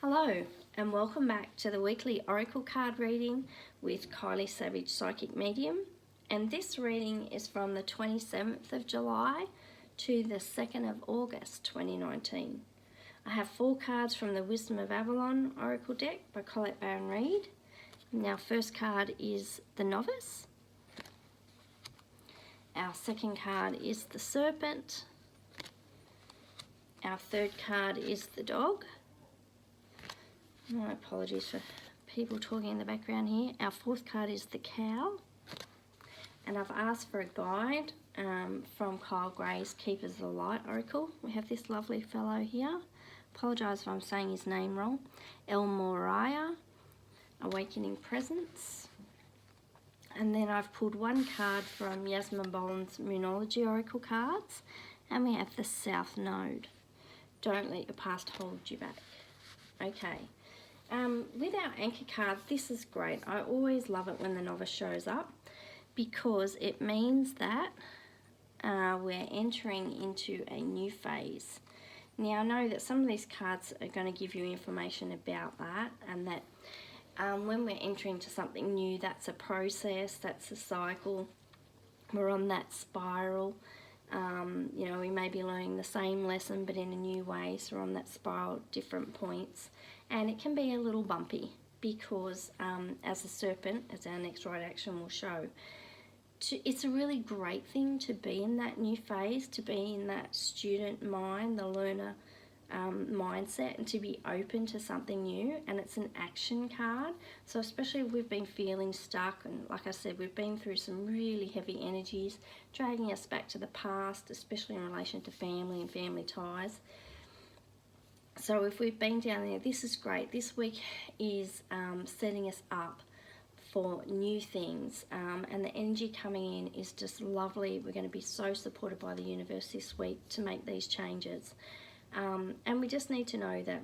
Hello and welcome back to the weekly Oracle card reading with Kylie Savage Psychic Medium, and this reading is from the 27th of July to the 2nd of August 2019. I have 4 cards from the Wisdom of Avalon Oracle deck by Colette Baron-Reid. Our first card is the Novice. Our second card is the Serpent. Our third card is the Dog. My apologies for people talking in the background here. Our fourth card is the Cow. And I've asked for a guide from Kyle Gray's Keepers of the Light Oracle. We have this lovely fellow here. Apologise if I'm saying his name wrong. El Moriah, Awakening Presence. And then I've pulled one card from Yasmin Boland's Moonology Oracle cards. And we have the South Node. Don't let your past hold you back. Okay. With our anchor card, this is great. I always love it when the Novice shows up because it means that we're entering into a new phase. Now I know that some of these cards are going to give you information about that, and that when we're entering into something new, that's a process, that's a cycle. We're on that spiral. You know, we may be learning the same lesson but in a new way, so we're on that spiral at different points. And it can be a little bumpy because, as the Serpent, as our next right action will show, it's a really great thing to be in that new phase, to be in that student mind, the learner mindset, and to be open to something new. And it's an action card, so especially if we've been feeling stuck, and like I said, we've been through some really heavy energies dragging us back to the past, especially in relation to family and family ties. So if we've been down there, this is great. This week is setting us up for new things, and the energy coming in is just lovely. We're going to be so supported by the universe this week to make these changes, and we just need to know that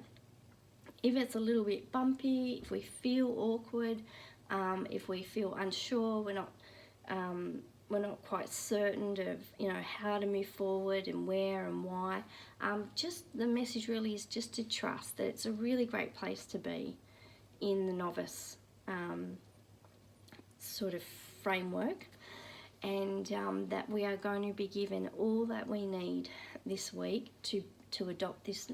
if it's a little bit bumpy, if we feel awkward, if we feel unsure, we're not quite certain of, you know, how to move forward and where and why. Just the message really is just to trust that it's a really great place to be in the Novice sort of framework, and that we are going to be given all that we need this week to adopt this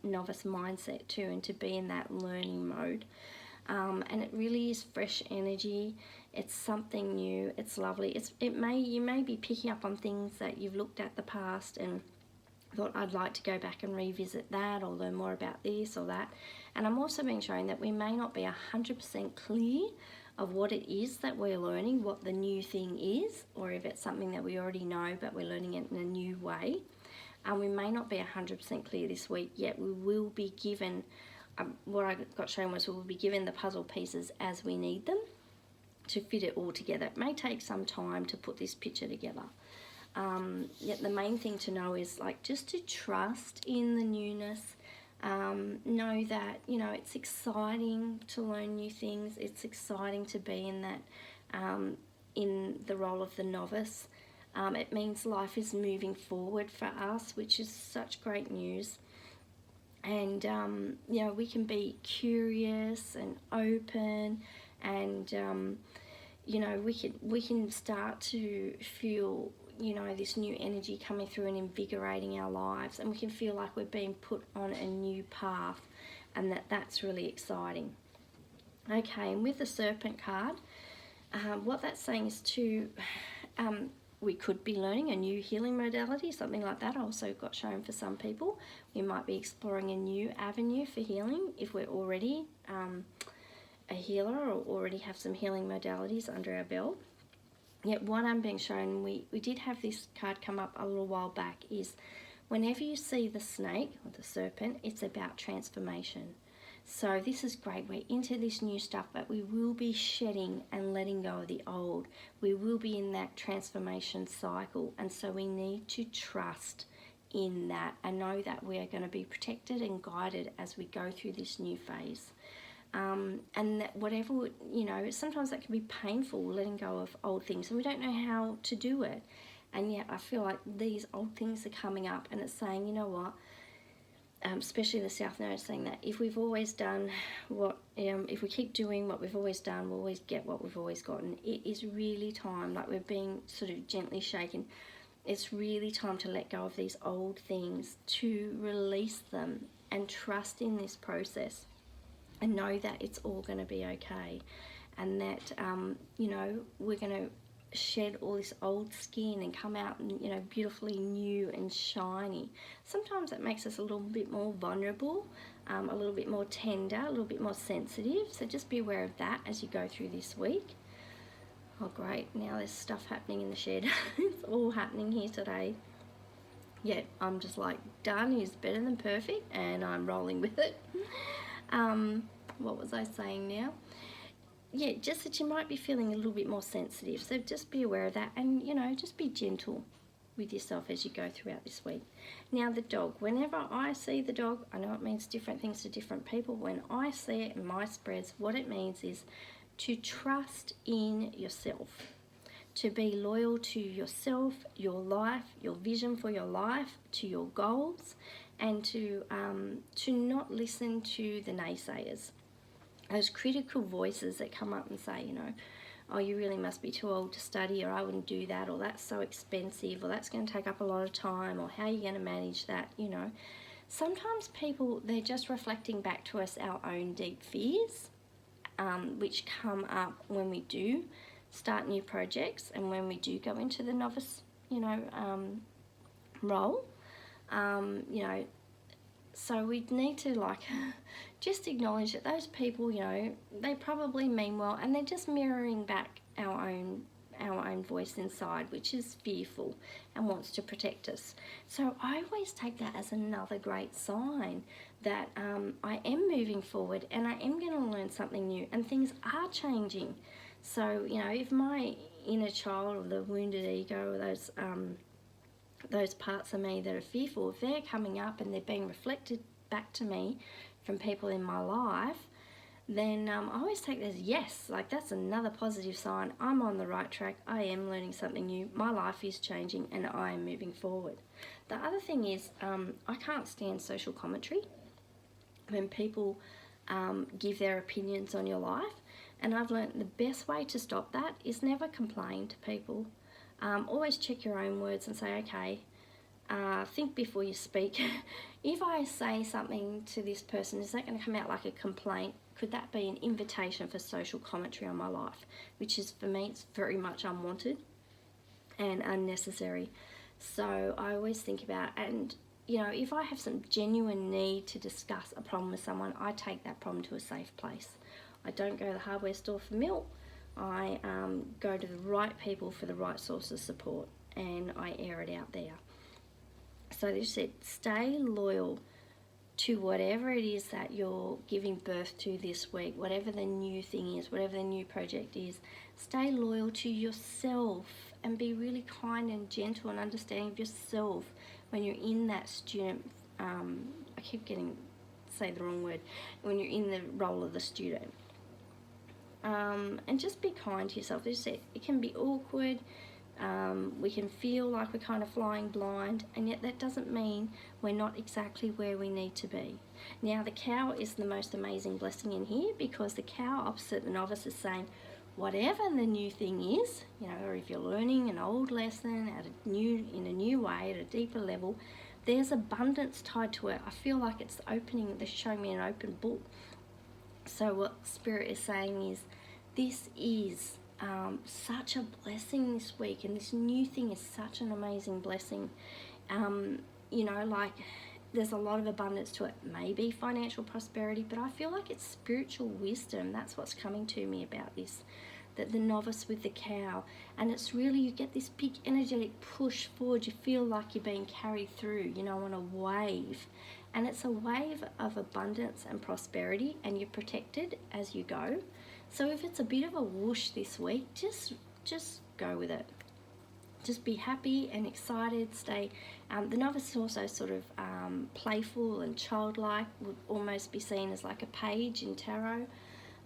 Novice mindset too, and to be in that learning mode. And it really is fresh energy. It's something new. It's lovely. You may be picking up on things that you've looked at the past and thought, I'd like to go back and revisit that or learn more about this or that. And I'm also being shown that we may not be 100% clear of what it is that we're learning, what the new thing is, or if it's something that we already know but we're learning it in a new way. We may not be 100% clear this week, yet we will be given, what I got shown was we'll be given the puzzle pieces as we need them to fit it all together. It may take some time to put this picture together. Yet the main thing to know is just to trust in the newness. Know that, you know, it's exciting to learn new things. It's exciting to be in that, in the role of the Novice. It means life is moving forward for us, which is such great news. And you know, we can be curious and open, and you know, we can start to feel, you know, this new energy coming through and invigorating our lives, and we can feel like we're being put on a new path, and that's really exciting. Okay, and with the Serpent card, what that's saying is we could be learning a new healing modality, something like that. I also got shown for some people. We might be exploring a new avenue for healing if we're already a healer or already have some healing modalities under our belt. Yet what I'm being shown, we did have this card come up a little while back, is whenever you see the snake or the serpent, it's about transformation. So this is great. We're into this new stuff, but we will be shedding and letting go of the old. We will be in that transformation cycle, and so we need to trust in that and know that we are going to be protected and guided as we go through this new phase. And that whatever, you know, sometimes that can be painful, letting go of old things, and we don't know how to do it. And yet I feel like these old things are coming up, and it's saying, you know what, especially the South Node, saying that if we've always done if we keep doing what we've always done, we'll always get what we've always gotten. It is really time, like we're being sort of gently shaken. It's really time to let go of these old things, to release them and trust in this process and know that it's all going to be okay, and that, we're going to shed all this old skin and come out, beautifully new and shiny. Sometimes it makes us a little bit more vulnerable, a little bit more tender, a little bit more sensitive. So just be aware of that as you go through this week. Oh great, now there's stuff happening in the shed. It's all happening here today. Yeah, I'm just like, done is better than perfect, and I'm rolling with it. What was I saying now? Yeah, just that you might be feeling a little bit more sensitive. So just be aware of that, and, just be gentle with yourself as you go throughout this week. Now the dog, whenever I see the dog, I know it means different things to different people. When I see it in my spreads, what it means is to trust in yourself, to be loyal to yourself, your life, your vision for your life, to your goals, and to not listen to the naysayers, those critical voices that come up and say, oh, you really must be too old to study, or I wouldn't do that, or that's so expensive, or that's going to take up a lot of time, or how are you going to manage that, Sometimes people, they're just reflecting back to us our own deep fears, which come up when we do start new projects and when we do go into the novice, role, so we need to just acknowledge that those people, they probably mean well, and they're just mirroring back our own voice inside, which is fearful and wants to protect us. So I always take that as another great sign that I am moving forward and I am going to learn something new, and things are changing. So, if my inner child, or the wounded ego, or those parts of me that are fearful, if they're coming up and they're being reflected back to me from people in my life, then I always take it as yes, that's another positive sign. I'm on the right track. I am learning something new. My life is changing and I am moving forward. The other thing is, I can't stand social commentary when people give their opinions on your life. And I've learned the best way to stop that is never complain to people. Always check your own words and say, okay, think before you speak. If I say something to this person, is that going to come out like a complaint? Could that be an invitation for social commentary on my life? Which is, for me, it's very much unwanted and unnecessary. So I always think about, and if I have some genuine need to discuss a problem with someone, I take that problem to a safe place. I don't go to the hardware store for milk. I go to the right people for the right source of support, and I air it out there. So they said, stay loyal to whatever it is that you're giving birth to this week, whatever the new thing is, whatever the new project is. Stay loyal to yourself and be really kind and gentle and understanding of yourself when you're in that student, I keep say the wrong word, when you're in the role of the student. And just be kind to yourself. As I said, it can be awkward. We can feel like we're kind of flying blind, and yet that doesn't mean we're not exactly where we need to be. Now, the cow is the most amazing blessing in here, because the cow opposite the novice is saying, whatever the new thing is, or if you're learning an old lesson in a new way, at a deeper level, there's abundance tied to it. I feel like it's opening, they're showing me an open book. So what Spirit is saying is, this is such a blessing this week, and this new thing is such an amazing blessing. There's a lot of abundance to it. Maybe financial prosperity, but I feel like it's spiritual wisdom. That's what's coming to me about this, that the novice with the cow. And it's really, you get this big energetic push forward. You feel like you're being carried through, on a wave. And it's a wave of abundance and prosperity, and you're protected as you go. So if it's a bit of a whoosh this week, just go with it. Just be happy and excited. Stay. The novice is also sort of playful and childlike. Would almost be seen as like a page in tarot.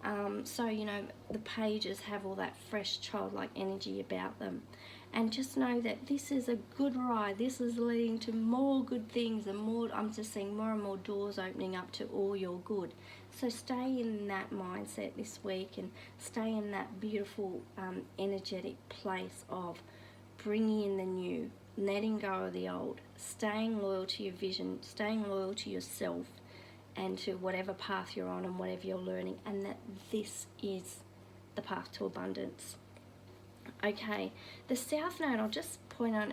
The pages have all that fresh childlike energy about them. And just know that this is a good ride. This is leading to more good things, and more, I'm just seeing more and more doors opening up to all your good. So stay in that mindset this week, and stay in that beautiful energetic place of bringing in the new, letting go of the old, staying loyal to your vision, staying loyal to yourself and to whatever path you're on and whatever you're learning, and that this is the path to abundance. Okay, the South Node, I'll just point on,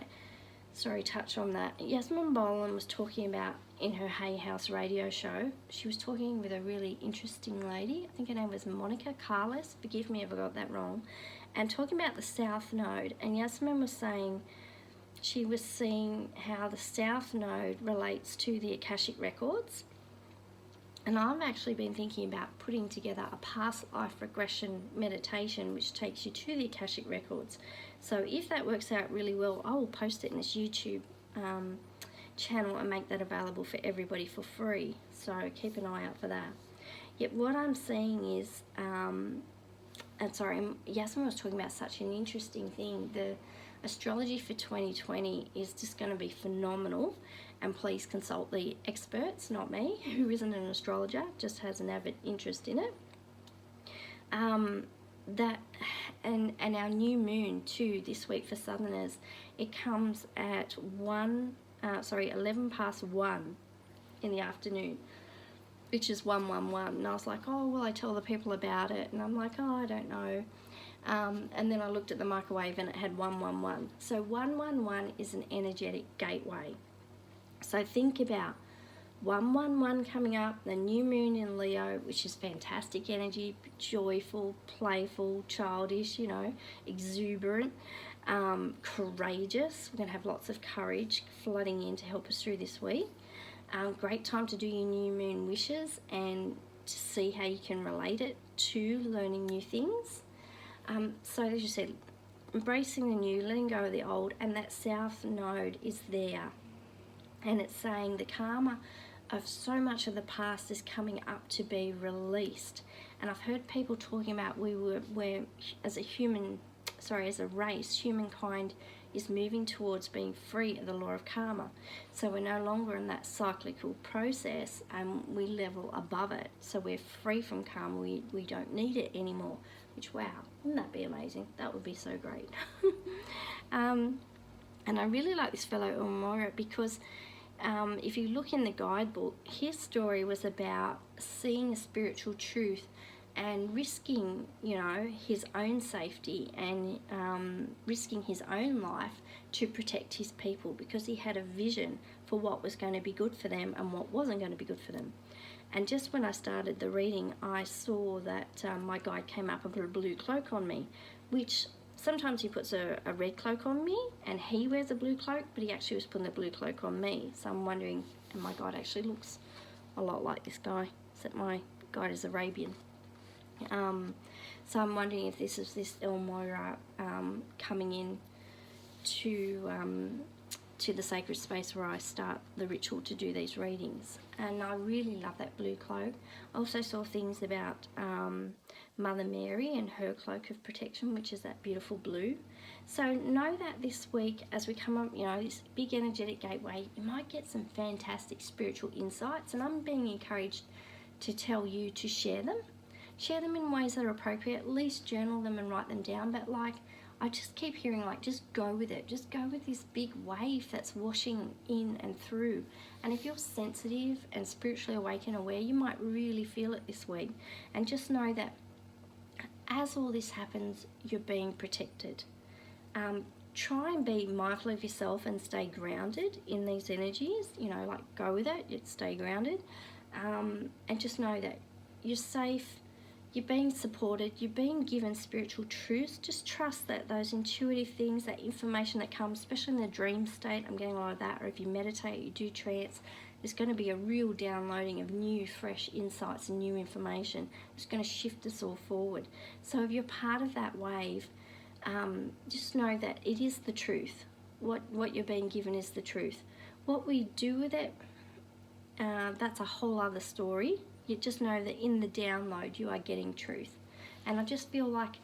touch on that. Yasmin Boland was talking about in her Hay House radio show, she was talking with a really interesting lady. I think her name was Monica Carlos, forgive me if I got that wrong, and talking about the South Node. And Yasmin was saying she was seeing how the South Node relates to the Akashic Records. And I've actually been thinking about putting together a past life regression meditation which takes you to the Akashic Records. So if that works out really well, I will post it in this YouTube channel and make that available for everybody for free. So keep an eye out for that. Yet what I'm seeing is, Yasmin was talking about such an interesting thing. The astrology for 2020 is just going to be phenomenal. And please consult the experts, not me, who isn't an astrologer, just has an avid interest in it. And our new moon too this week for Southerners, it comes at 11 past 1 in the afternoon, which is 111. And I was like, oh, will I tell the people about it? And I'm like, oh, I don't know. And then I looked at the microwave and it had 111. So 111 is an energetic gateway. So think about 111 coming up, the new moon in Leo, which is fantastic energy, joyful, playful, childish, exuberant, courageous. We're going to have lots of courage flooding in to help us through this week. Great time to do your new moon wishes and to see how you can relate it to learning new things. So as you said, embracing the new, letting go of the old, and that South Node is there. And it's saying the karma of so much of the past is coming up to be released. And I've heard people talking about we're as a race, humankind is moving towards being free of the law of karma. So we're no longer in that cyclical process, and we level above it. So we're free from karma. We don't need it anymore. Which, wow, wouldn't that be amazing? That would be so great. And I really like this fellow Uemura because if you look in the guidebook, his story was about seeing a spiritual truth and risking, his own safety and risking his own life to protect his people, because he had a vision for what was going to be good for them and what wasn't going to be good for them. And just when I started the reading, I saw that my guide came up and put a blue cloak on me, which sometimes he puts a red cloak on me and he wears a blue cloak, but he actually was putting a blue cloak on me. So I'm wondering, and my guide actually looks a lot like this guy, except my guide is Arabian. So I'm wondering if this is this Uemura coming in to the sacred space where I start the ritual to do these readings. And I really love that blue cloak. I also saw things about Mother Mary and her cloak of protection, which is that beautiful blue. So know that this week, as we come up, this big energetic gateway, you might get some fantastic spiritual insights, and I'm being encouraged to tell you to share them. Share them in ways that are appropriate, at least journal them and write them down, but I just keep hearing just go with it. Just go with this big wave that's washing in and through. And if you're sensitive and spiritually awake and aware, you might really feel it this week. And just know that as all this happens, you're being protected. Try and be mindful of yourself and stay grounded in these energies. Go with it, stay grounded. And just know that you're safe. You're being supported, you're being given spiritual truths. Just trust that those intuitive things, that information that comes, especially in the dream state, I'm getting a lot of that, or if you meditate, you do trance, there's going to be a real downloading of new, fresh insights and new information. It's going to shift us all forward. So if you're part of that wave, just know that it is the truth. What you're being given is the truth. What we do with it, that's a whole other story. You just know that in the download you are getting truth. And I just feel like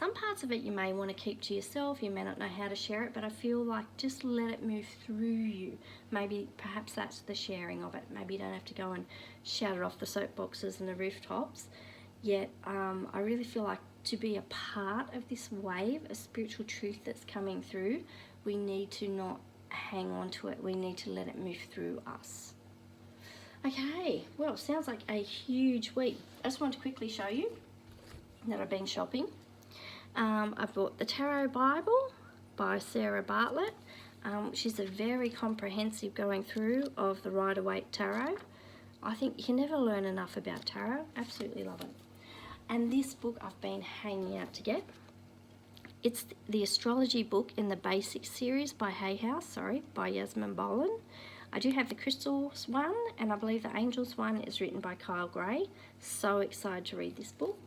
some parts of it you may want to keep to yourself, you may not know how to share it, but I feel like just let it move through you. Maybe perhaps that's the sharing of it. Maybe you don't have to go and shout it off the soapboxes and the rooftops. Yet I really feel like to be a part of this wave of spiritual truth that's coming through, we need to not hang on to it. We need to let it move through us. Okay, well, sounds like a huge week. I just want to quickly show you that I've been shopping. I've bought the Tarot Bible by Sarah Bartlett, which is a very comprehensive going through of the Rider-Waite Tarot. I think you can never learn enough about tarot. Absolutely love it. And this book I've been hanging out to get. It's the astrology book in the Basics series by Hay House, by Yasmin Boland. I do have the Crystals one, and I believe the Angels one is written by Kyle Gray. So excited to read this book.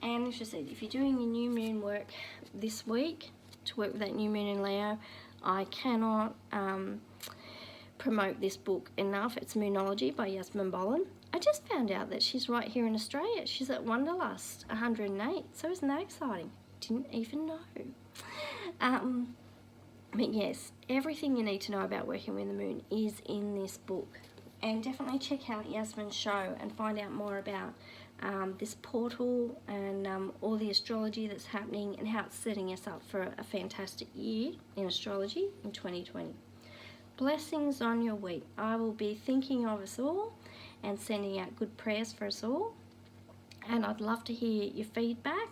And as I said, if you're doing your new moon work this week, to work with that new moon in Leo, I cannot promote this book enough. It's Moonology by Yasmin Boland. I just found out that she's right here in Australia. She's at Wanderlust 108, so isn't that exciting? Didn't even know. But yes, everything you need to know about working with the moon is in this book. And definitely check out Yasmin's show and find out more about this portal and all the astrology that's happening and how it's setting us up for a fantastic year in astrology in 2020. Blessings on your week. I will be thinking of us all and sending out good prayers for us all. And I'd love to hear your feedback.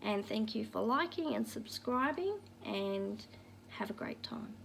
And thank you for liking and subscribing, and have a great time.